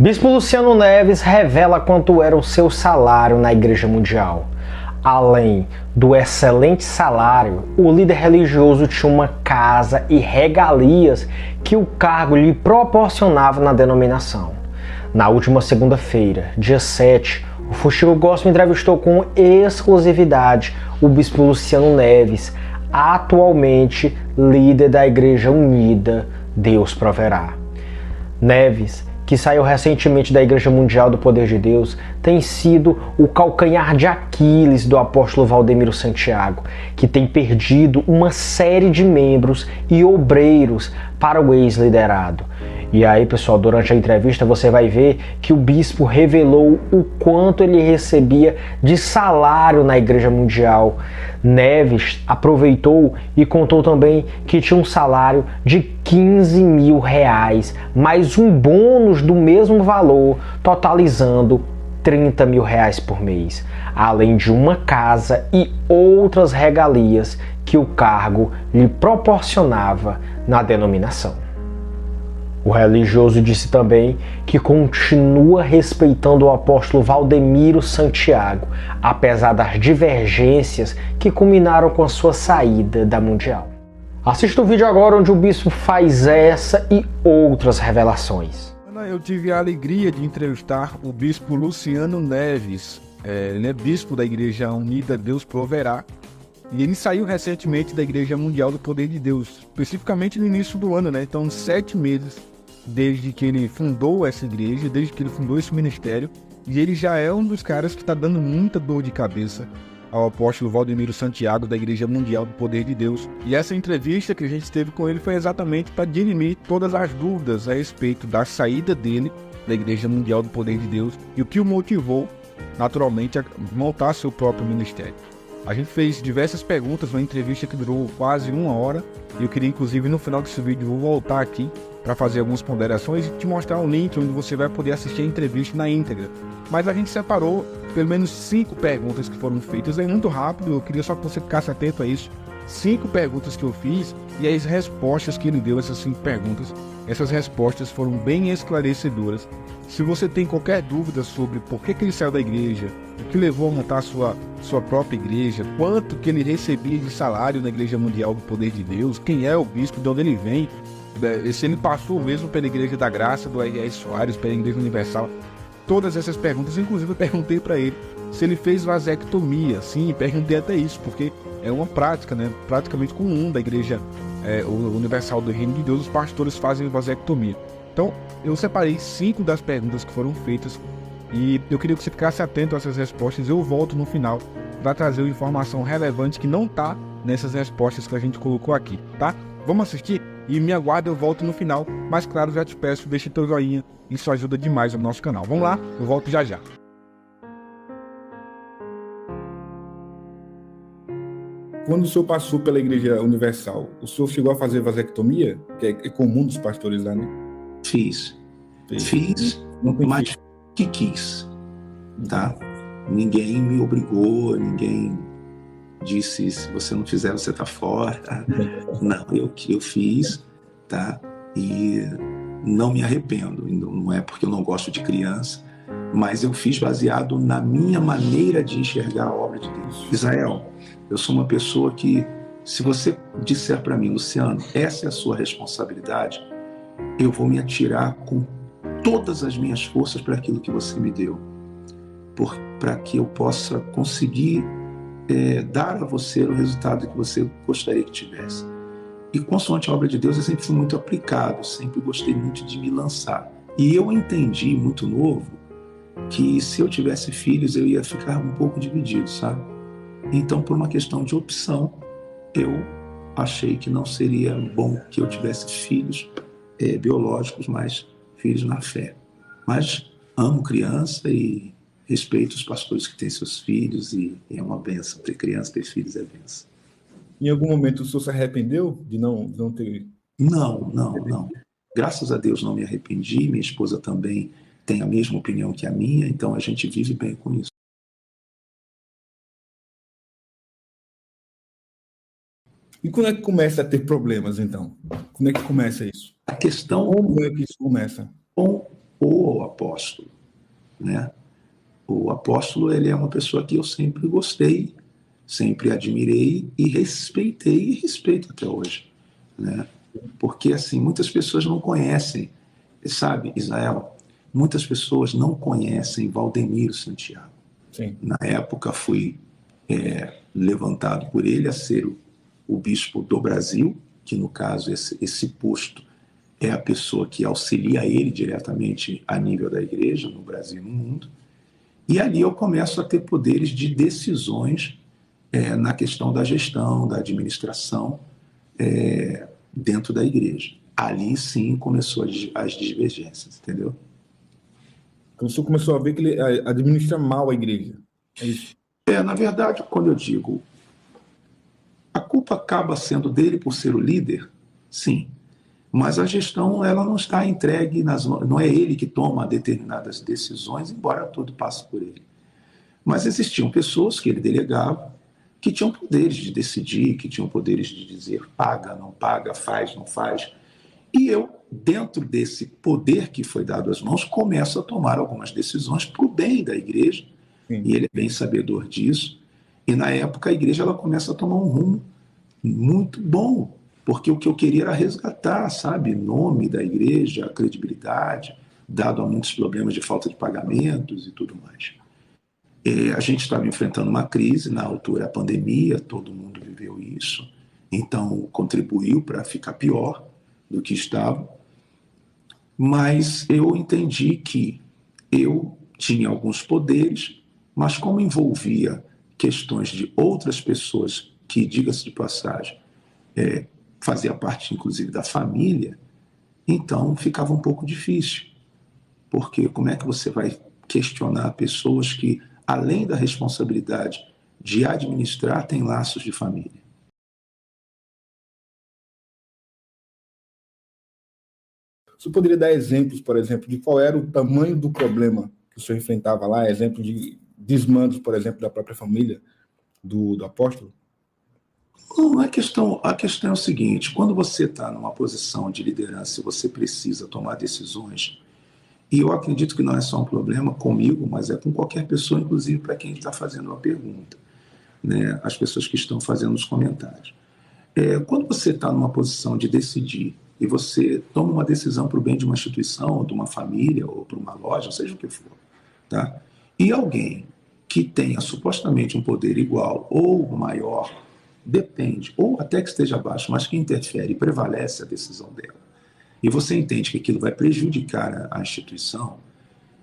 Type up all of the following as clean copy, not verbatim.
Bispo Luciano Neves revela quanto era o seu salário na Igreja Mundial. Além do excelente salário, o líder religioso tinha uma casa e regalias que o cargo lhe proporcionava na denominação. Na última segunda-feira, dia 7, o Fuxico Gospel entrevistou com exclusividade o Bispo Luciano Neves, atualmente líder da Igreja Unida Deus Proverá. Neves, que saiu recentemente da Igreja Mundial do Poder de Deus, tem sido o calcanhar de Aquiles do apóstolo Valdemiro Santiago, que tem perdido uma série de membros e obreiros para o ex-liderado. E aí, pessoal, durante a entrevista você vai ver que o bispo revelou o quanto ele recebia de salário na Igreja Mundial. Neves aproveitou e contou também que tinha um salário de 15 mil reais, mais um bônus do mesmo valor, totalizando 30 mil reais por mês, além de uma casa e outras regalias que o cargo lhe proporcionava na denominação. O religioso disse também que continua respeitando o apóstolo Valdemiro Santiago, apesar das divergências que culminaram com a sua saída da Mundial. Assista o vídeo agora onde o bispo faz essa e outras revelações. Eu tive a alegria de entrevistar o bispo Luciano Neves, ele é bispo da Igreja Unida Deus Proverá, e ele saiu recentemente da Igreja Mundial do Poder de Deus, especificamente no início do ano, né? Então, 7 meses desde que ele fundou essa igreja, desde que ele fundou esse ministério, e ele já é um dos caras que está dando muita dor de cabeça ao apóstolo Valdemiro Santiago da Igreja Mundial do Poder de Deus. E essa entrevista que a gente teve com ele foi exatamente para dirimir todas as dúvidas a respeito da saída dele da Igreja Mundial do Poder de Deus e o que o motivou, naturalmente, a montar seu próprio ministério. A gente fez diversas perguntas, uma entrevista que durou quase 1 hora, e eu queria, inclusive, no final desse vídeo, vou voltar aqui para fazer algumas ponderações e te mostrar um link onde você vai poder assistir a entrevista na íntegra. Mas a gente separou pelo menos 5 perguntas que foram feitas, é muito rápido, eu queria só que você ficasse atento a isso. 5 perguntas que eu fiz e as respostas que ele deu a essas 5 perguntas, essas respostas foram bem esclarecedoras. Se você tem qualquer dúvida sobre por que ele saiu da igreja, o que levou a montar sua própria igreja, quanto que ele recebia de salário na Igreja Mundial do Poder de Deus, quem é o bispo, de onde ele vem, se ele passou mesmo pela Igreja da Graça, do R.R. Soares, pela Igreja Universal, todas essas perguntas, inclusive eu perguntei para ele se ele fez vasectomia. Sim, perguntei até isso, porque é uma prática, né, praticamente comum da Igreja Universal do Reino de Deus, os pastores fazem vasectomia. Então, eu separei 5 das perguntas que foram feitas e eu queria que você ficasse atento a essas respostas. Eu volto no final para trazer uma informação relevante que não está nessas respostas que a gente colocou aqui, tá? Vamos assistir? E me aguarda, eu volto no final. Mas claro, já te peço, deixa teu joinha, isso ajuda demais o nosso canal. Vamos lá, eu volto já já. Quando o senhor passou pela Igreja Universal, o senhor chegou a fazer vasectomia? Que é comum dos pastores lá, né? Fiz, mas que quis, tá? Ninguém me obrigou, ninguém disse, se você não fizer, você tá fora. Não, eu fiz, tá? E não me arrependo, não é porque eu não gosto de criança, mas eu fiz baseado na minha maneira de enxergar a obra de Deus. Israel, eu sou uma pessoa que, se você disser para mim, Luciano, essa é a sua responsabilidade, eu vou me atirar com todas as minhas forças para aquilo que você me deu, para que eu possa conseguir dar a você o resultado que você gostaria que tivesse. E consoante a obra de Deus, eu sempre fui muito aplicado, sempre gostei muito de me lançar. E eu entendi, muito novo, que se eu tivesse filhos, eu ia ficar um pouco dividido, sabe? Então, por uma questão de opção, eu achei que não seria bom que eu tivesse filhos biológicos, mas filhos na fé. Mas amo criança e respeito os pastores que têm seus filhos, e é uma bênção. Ter criança, ter filhos é bênção. Em algum momento o senhor se arrependeu de não ter... Não. Graças a Deus não me arrependi. Minha esposa também tem a mesma opinião que a minha, então a gente vive bem com isso. E quando é que começa a ter problemas, então? Como é que começa isso? A questão... Como é que isso começa? Com o apóstolo apóstolo, né? O apóstolo, ele é uma pessoa que eu sempre gostei, sempre admirei e respeitei e respeito até hoje, né? Porque, assim, muitas pessoas não conhecem, sabe, Israel, muitas pessoas não conhecem Valdemiro Santiago. Sim. Na época fui levantado por ele a ser o bispo do Brasil, que no caso esse posto é a pessoa que auxilia ele diretamente a nível da igreja, no Brasil e no mundo. E ali eu começo a ter poderes de decisões na questão da gestão, da administração dentro da igreja. Ali sim começou as divergências, entendeu? Então, o senhor começou a ver que ele administra mal a igreja. É isso? Na verdade, quando eu digo a culpa acaba sendo dele por ser o líder, sim. Mas a gestão ela não está entregue não é ele que toma determinadas decisões, embora tudo passe por ele. Mas existiam pessoas que ele delegava que tinham poderes de decidir, que tinham poderes de dizer paga, não paga, faz, não faz. E eu, dentro desse poder que foi dado às mãos, começo a tomar algumas decisões para o bem da igreja. Sim. E ele é bem sabedor disso. E na época a igreja ela começa a tomar um rumo muito bom, porque o que eu queria era resgatar, sabe, nome da igreja, a credibilidade, dado a muitos problemas de falta de pagamentos e tudo mais. A gente estava enfrentando uma crise, na altura a pandemia, todo mundo viveu isso, então contribuiu para ficar pior do que estava, mas eu entendi que eu tinha alguns poderes, mas como envolvia questões de outras pessoas que, diga-se de passagem, fazia parte inclusive da família, então ficava um pouco difícil, porque como é que você vai questionar pessoas que, além da responsabilidade de administrar, têm laços de família? Você poderia dar exemplos, por exemplo, de qual era o tamanho do problema que o senhor enfrentava lá, exemplo de desmandos, por exemplo, da própria família do apóstolo? Não é questão. A questão é o seguinte: quando você está numa posição de liderança e você precisa tomar decisões, e eu acredito que não é só um problema comigo, mas é com qualquer pessoa, inclusive para quem está fazendo a pergunta, né? As pessoas que estão fazendo os comentários. Quando você está numa posição de decidir e você toma uma decisão para o bem de uma instituição, de uma família ou para uma loja, seja o que for, tá? E alguém que tenha supostamente um poder igual ou maior, depende, ou até que esteja abaixo, mas que interfere e prevalece a decisão dela, e você entende que aquilo vai prejudicar a instituição,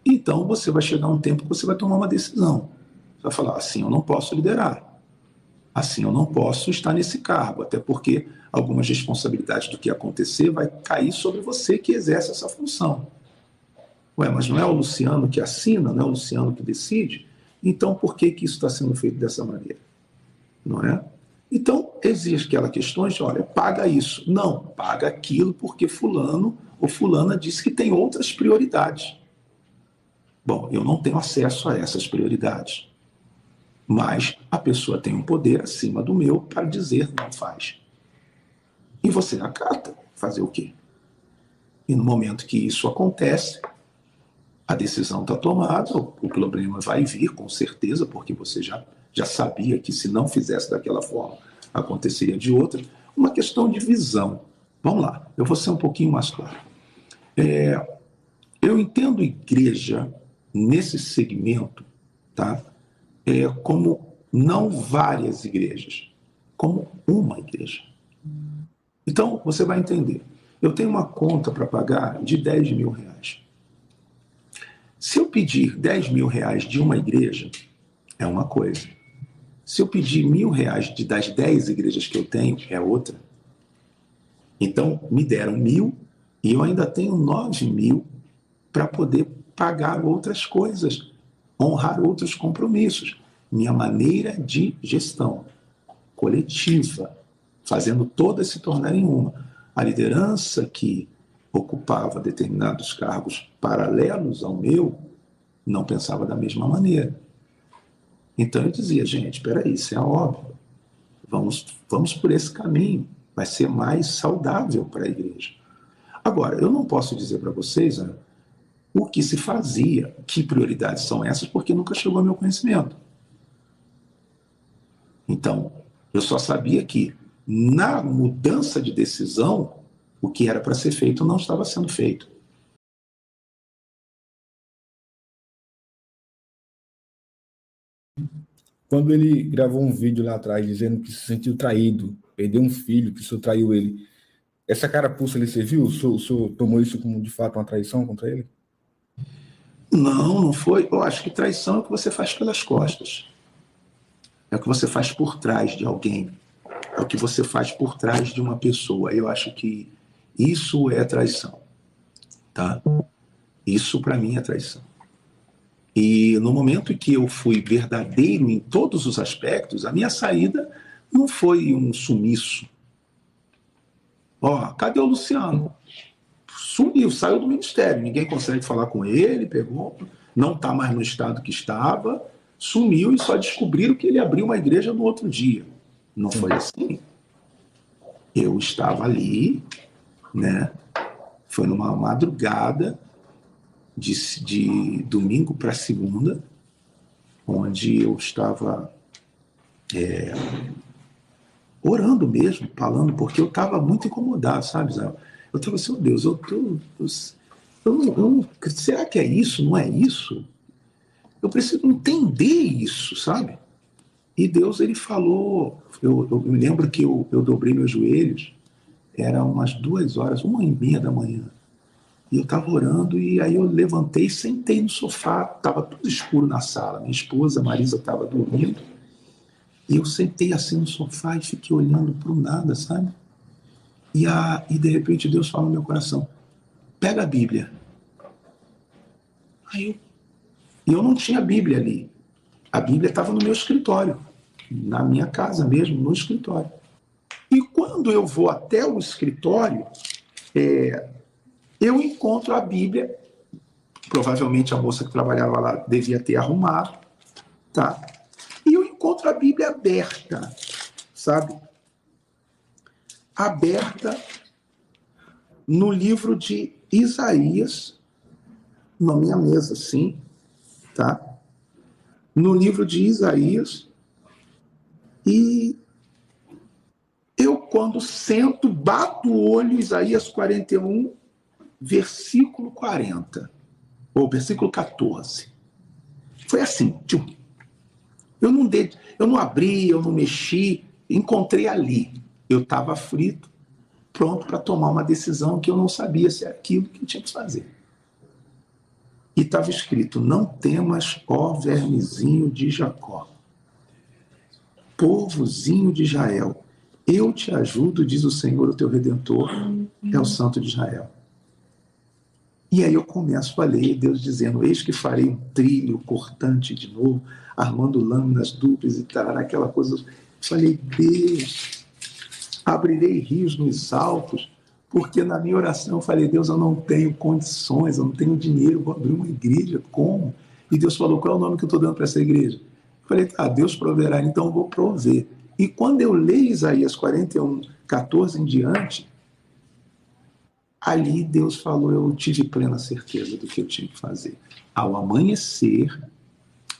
então você vai chegar um tempo que você vai tomar uma decisão. Você vai falar, assim eu não posso liderar, assim eu não posso estar nesse cargo, até porque algumas responsabilidades do que acontecer vai cair sobre você que exerce essa função. Ué, mas não é o Luciano que assina, não é o Luciano que decide? Então por que isso está sendo feito dessa maneira? Não é? Então, existe aquela questão de, olha, paga isso. Não, paga aquilo porque fulano ou fulana disse que tem outras prioridades. Bom, eu não tenho acesso a essas prioridades. Mas a pessoa tem um poder acima do meu para dizer não faz. E você acata. Fazer o quê? E no momento que isso acontece, a decisão está tomada, o problema vai vir, com certeza, porque você já sabia que se não fizesse daquela forma, aconteceria de outra. Uma questão de visão. Vamos lá, eu vou ser um pouquinho mais claro. Eu entendo igreja nesse segmento, tá? Como não várias igrejas, como uma igreja. Então, você vai entender. Eu tenho uma conta para pagar de 10 mil reais. Se eu pedir 10 mil reais de uma igreja, é uma coisa. Se eu pedir R$1.000 das 10 igrejas que eu tenho, é outra. Então, me deram 1.000 e eu ainda tenho 9.000 para poder pagar outras coisas, honrar outros compromissos. Minha maneira de gestão coletiva, fazendo todas se tornarem uma. A liderança que ocupava determinados cargos paralelos ao meu não pensava da mesma maneira. Então eu dizia, gente, espera aí, isso é óbvio. Vamos por esse caminho. Vai ser mais saudável para a igreja. Agora, eu não posso dizer para vocês, o que se fazia, que prioridades são essas, porque nunca chegou ao meu conhecimento. Então, eu só sabia que na mudança de decisão, o que era para ser feito não estava sendo feito. Quando ele gravou um vídeo lá atrás dizendo que se sentiu traído, perdeu um filho, que o senhor traiu ele, essa carapuça ele serviu? O senhor tomou isso como de fato uma traição contra ele? Não, não foi. Eu acho que traição é o que você faz pelas costas. É o que você faz por trás de alguém. É o que você faz por trás de uma pessoa. Eu acho que isso é traição, tá? Isso para mim é traição. E no momento em que eu fui verdadeiro em todos os aspectos, a minha saída não foi um sumiço. Ó, cadê o Luciano? Sumiu, saiu do ministério. Ninguém consegue falar com ele, pegou, não está mais no estado que estava, sumiu e só descobriram que ele abriu uma igreja no outro dia. Não foi assim. Eu estava ali, né? Foi numa madrugada de domingo para segunda, onde eu estava orando mesmo, falando, porque eu estava muito incomodado, sabe, Zé? Eu estava assim, oh Deus, será que é isso? Não é isso? Eu preciso entender isso, sabe? E Deus, ele falou, eu me lembro que eu dobrei meus joelhos, era umas 2h, 1h30 da manhã. E eu estava orando e aí eu levantei, sentei no sofá, estava tudo escuro na sala. Minha esposa, Marisa, estava dormindo. E eu sentei assim no sofá e fiquei olhando para o nada, sabe? E de repente Deus fala no meu coração, pega a Bíblia. Eu não tinha Bíblia ali. A Bíblia estava no meu escritório, na minha casa mesmo, no escritório. E quando eu vou até o escritório, eu encontro a Bíblia, provavelmente a moça que trabalhava lá devia ter arrumado, tá? E eu encontro a Bíblia aberta, sabe? Aberta no livro de Isaías, na minha mesa, sim, tá? No livro de Isaías, e eu, quando sento, bato o olho, Isaías 41, versículo 40, ou versículo 14. Foi assim, tchum. Eu não abri, eu não mexi, encontrei ali. Eu estava frito, pronto para tomar uma decisão que eu não sabia se era aquilo que eu tinha que fazer. E estava escrito, não temas, ó vermezinho de Jacó, povozinho de Israel, eu te ajudo, diz o Senhor, o teu Redentor, é o Santo de Israel. E aí eu começo a ler, Deus dizendo, eis que farei um trilho cortante de novo, armando lâminas duplas e tal, aquela coisa. Eu falei, Deus, abrirei rios nos altos, porque na minha oração eu falei, Deus, eu não tenho condições, eu não tenho dinheiro, vou abrir uma igreja, como? E Deus falou, qual é o nome que eu estou dando para essa igreja? Eu falei, tá, Deus proverá, então eu vou prover. E quando eu leio Isaías 41, 14 em diante, ali Deus falou, eu tive plena certeza do que eu tinha que fazer. Ao amanhecer,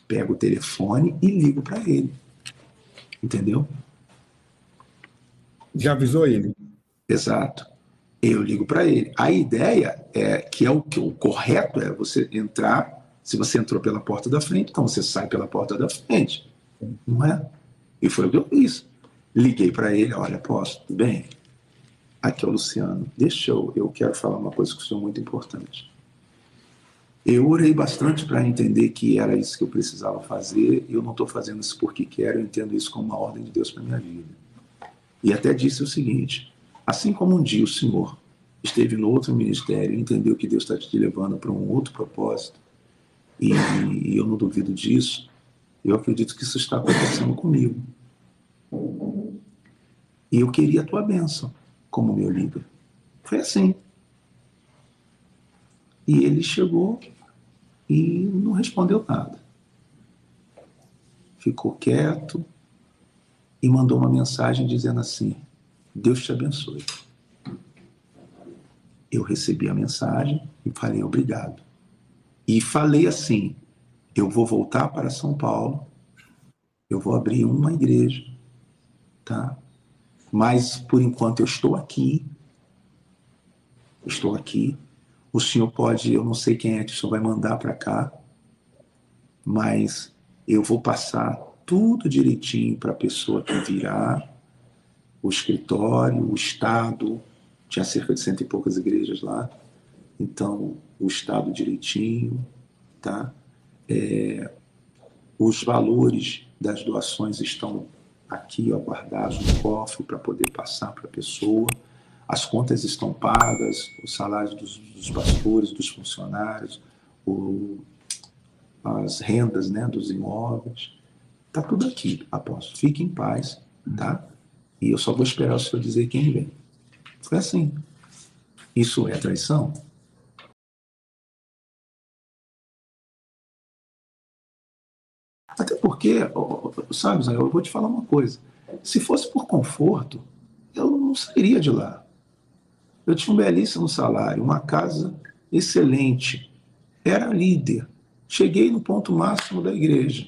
pego o telefone e ligo para ele. Entendeu? Já avisou ele? Exato. Eu ligo para ele. A ideia é que o correto é você entrar, se você entrou pela porta da frente, então você sai pela porta da frente. Não é? E foi o que eu fiz. Liguei para ele, olha, posso? Tudo bem? Aqui é o Luciano. Deixa eu quero falar uma coisa que é muito importante. Eu orei bastante para entender que era isso que eu precisava fazer, e eu não estou fazendo isso porque quero, eu entendo isso como uma ordem de Deus para minha vida. E até disse o seguinte, assim como um dia o Senhor esteve no outro ministério e entendeu que Deus está te levando para um outro propósito, e eu não duvido disso, eu acredito que isso está acontecendo comigo. E eu queria a tua bênção como meu líder. Foi assim. E ele chegou e não respondeu nada. Ficou quieto e mandou uma mensagem dizendo assim, Deus te abençoe. Eu recebi a mensagem e falei obrigado. E falei assim, eu vou voltar para São Paulo, eu vou abrir uma igreja, tá? Mas, por enquanto, eu estou aqui, o senhor pode, eu não sei quem é que o senhor vai mandar para cá, mas eu vou passar tudo direitinho para a pessoa que virá, o escritório, o estado, tinha cerca de 100 e poucas igrejas lá, então o estado direitinho, tá? Os valores das doações estão aqui, ó, guardados no cofre para poder passar para a pessoa. As contas estão pagas, os salários dos pastores, dos funcionários, as rendas, né, dos imóveis. Está tudo aqui, apóstolo. Fique em paz, tá? E eu só vou esperar o senhor dizer quem vem. Foi assim. Isso é traição? Até porque, sabe, Zé, eu vou te falar uma coisa. Se fosse por conforto, eu não sairia de lá. Eu tinha um belíssimo salário, uma casa excelente, era líder. Cheguei no ponto máximo da igreja.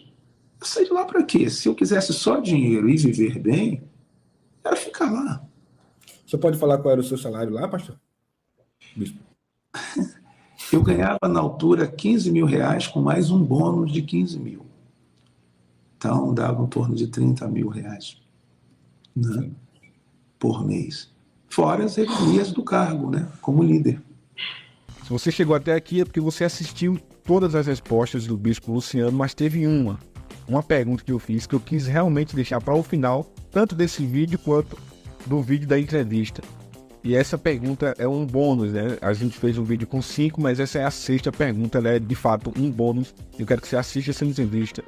Eu saí de lá para quê? Se eu quisesse só dinheiro e viver bem, era ficar lá. Você pode falar qual era o seu salário lá, pastor? Bispo. Eu ganhava na altura 15 mil reais com mais um bônus de 15 mil. Então dava em torno de 30 mil reais, né, por mês. Fora as regalias do cargo, né, como líder. Se você chegou até aqui é porque você assistiu todas as respostas do Bispo Luciano, mas teve uma pergunta que eu fiz que eu quis realmente deixar para o final, tanto desse vídeo quanto do vídeo da entrevista. E essa pergunta é um bônus, né? A gente fez um vídeo com 5, mas essa é a 6ª pergunta, ela é de fato um bônus. Eu quero que você assista essa entrevista.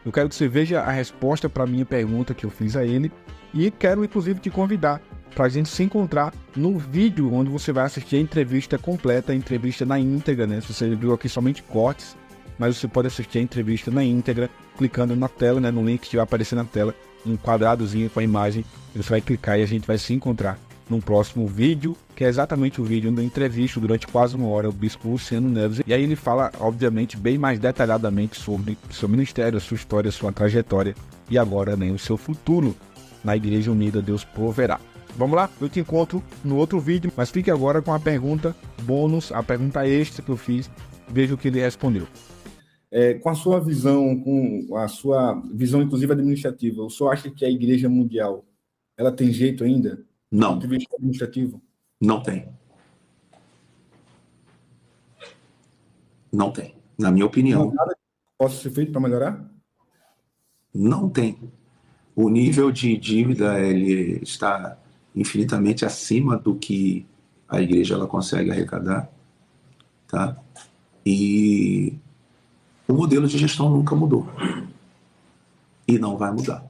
Eu quero que você veja a resposta para a minha pergunta que eu fiz a ele. E quero inclusive te convidar para a gente se encontrar no vídeo onde você vai assistir a entrevista completa, a entrevista na íntegra, né? Se você viu aqui somente cortes, mas você pode assistir a entrevista na íntegra, clicando na tela, né? No link que vai aparecer na tela, um quadradozinho com a imagem. Você vai clicar e a gente vai se encontrar num próximo vídeo, que é exatamente o vídeo da entrevista durante quase 1 hora, o Bispo Luciano Neves. E aí ele fala, obviamente, bem mais detalhadamente sobre o seu ministério, a sua história, a sua trajetória e agora, né, o seu futuro na Igreja Unida Deus Proverá. Vamos lá? Eu te encontro no outro vídeo, mas fique agora com a pergunta bônus, a pergunta extra que eu fiz. Veja o que ele respondeu. Com a sua visão, inclusive administrativa, o senhor acha que a Igreja Mundial ela tem jeito ainda? Não. Do ponto de vista administrativo? Não tem. Não tem. Na minha opinião. Não, nada possa ser feito para melhorar? Não tem. O nível de dívida ele está infinitamente acima do que a igreja ela consegue arrecadar, tá? E o modelo de gestão nunca mudou. E não vai mudar.